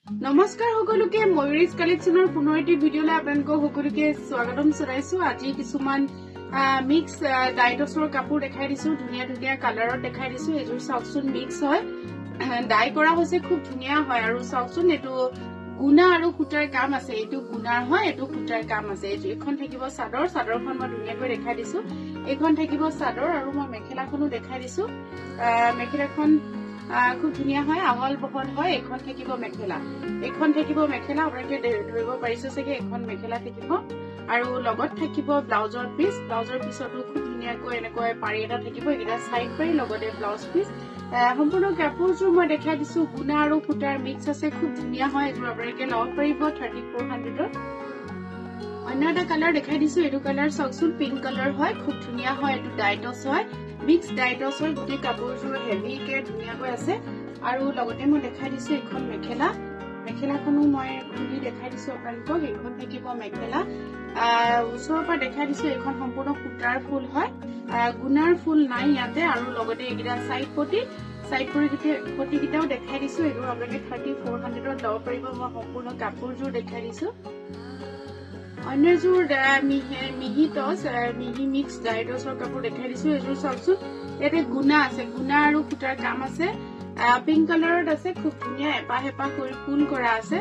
নমস্কাৰ সকলোকে ময়ূৰীজ কালেকশ্যনৰ পুনৰ এটি ভিডিঅ'লৈ আপোনালোকক সকলোকে স্বাগতম জনাইছো। আজি কিছুমান মিক্স ডাইটছৰ কাপোৰ দেখাই দিছো, ধুনীয়া ধুনীয়া কালাৰত দেখাই দিছো। এযোৰ চাওকচোন মিক্স হয়, ডাই কৰা হৈছে, খুব ধুনীয়া হয়। আৰু চাওকচোন এইটো গুণা আৰু সূতাৰ কাম আছে, এইটো গুণাৰ হয়, এইটো সূতাৰ কাম আছে। এইখন থাকিব চাদৰ, চাদৰখন মই ধুনীয়াকৈ দেখাই দিছো। এইখন থাকিব চাদৰ আৰু মই মেখেলাখনো দেখাই দিছো। মেখেলাখন খুব ধুনীয়া হয়, আহল বহল হয়। এখন থাকিব মেখেলা, এখন থাকিব মেখেলা, আপোনালোকে ধৰিব পাৰিছে চাগে, এখন মেখেলা থাকিব। আৰু লগত থাকিব ব্লাউজৰ পিচ, ব্লাউজৰ পিছতো খুব ধুনীয়াকৈ এনেকৈ পাৰি এটা থাকিব, এইকেইটা চাইড পাৰি লগতে ব্লাউজ পিচ। সম্পূৰ্ণ কাপোৰযোৰ মই দেখাই দিছো, গুণা আৰু সূতাৰ মিক্স আছে, খুব ধুনীয়া হয়। এইযোৰ আপোনালোকে ল'ব পাৰিব 3400ত। অন্য এটা কালাৰ দেখাই দিছো, এইটো কালাৰ চাওকচোন, পিংক কালাৰ হয়, খুব ধুনীয়া হয়। এইটো ডাইটছ হয়, মিক্স ডাইটছ হয়। গোটেই কাপোৰযোৰ হেভিকে ধুনীয়াকৈ আছে। আৰু লগতে মই দেখাই দিছো এখন মেখেলা, মেখেলাখনো মই খুলি দেখাই দিছো আপোনালোকক। এইখন থাকিব মেখেলা, ওচৰৰ পৰা দেখাই দিছো। এইখন সম্পূৰ্ণ সূতাৰ ফুল হয়, গুণাৰ ফুল নাই ইয়াতে। আৰু লগতে এইকেইটা চাইড পটি কেইটাও দেখাই দিছো। এইবোৰ আপোনালোকে 3400ত ল'ব পাৰিব। মই সম্পূৰ্ণ কাপোৰযোৰ দেখাই দিছো। অন্য এযোৰ মিহি টচ, মিহি মিক্স ডাইটছৰ কাপোৰ দেখাই দিছো। এইযোৰ চাওকচোন, ইয়াতে গুণা আছে, গুণা আৰু সূতাৰ কাম আছে, পিংক কালাৰত আছে, খুব ধুনীয়া এপাহ এপাহ কৰি ফুল কৰা আছে।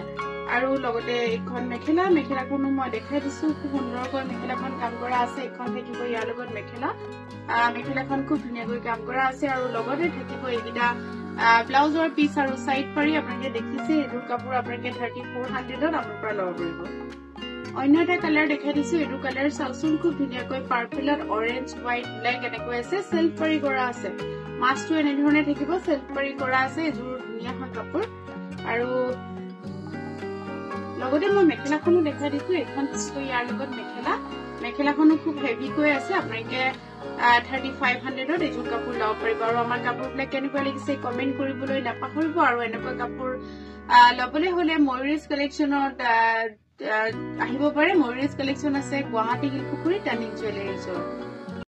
আৰু লগতে এইখন মেখেলা, মেখেলাখনো মই দেখাই দিছো, খুব সুন্দৰকৈ মেখেলাখন কাম কৰা আছে। এইখন থাকিব ইয়াৰ লগত মেখেলা, মেখেলাখন খুব ধুনীয়াকৈ কাম কৰা আছে। আৰু লগতে থাকিব এইকেইটা ব্লাউজৰ পিচ আৰু চাইড পাৰি। আপোনালোকে দেখিছে, এইযোৰ কাপোৰ আপোনালোকে 3400ত আমাৰ পৰা ল'ব পাৰিব। অন্য এটা কালাৰ দেখাই দিছো, এইটো কালাৰ চাওকচোন, খুব ধুনীয়াকৈ পাৰ্পলত অৰেঞ্জ, হোৱাইট, ব্লেক এনেকৈ আছে, চেল্ফ পাৰি কৰা আছে। মাছটো এনেধৰণে থাকিব, চেল্ফ পাৰি কৰা আছে। এইযোৰ ধুনীয়া হয় কাপোৰ। আৰু লগতে মই মেখেলাখনো দেখাই দিছো, এইখন ইয়াৰ লগত মেখেলা, মেখেলাখনো খুব হেভিকৈ আছে। আপোনালোকে 3500ত এইযোৰ কাপোৰ ল'ব পাৰিব। আৰু আমাৰ কাপোৰবিলাক কেনেকুৱা লাগিছে কমেণ্ট কৰিবলৈ নাপাহৰিব। আৰু এনেকুৱা কাপোৰ ল'বলৈ হলে ময়ূৰীজ কালেকশ্যনত আহিব পাৰে। ময়ূৰীজ কালেকশ্যন আছে গুৱাহাটী শিলপুখুৰী টাৰ্ণিং জুৱেলাৰীৰ ওচৰত।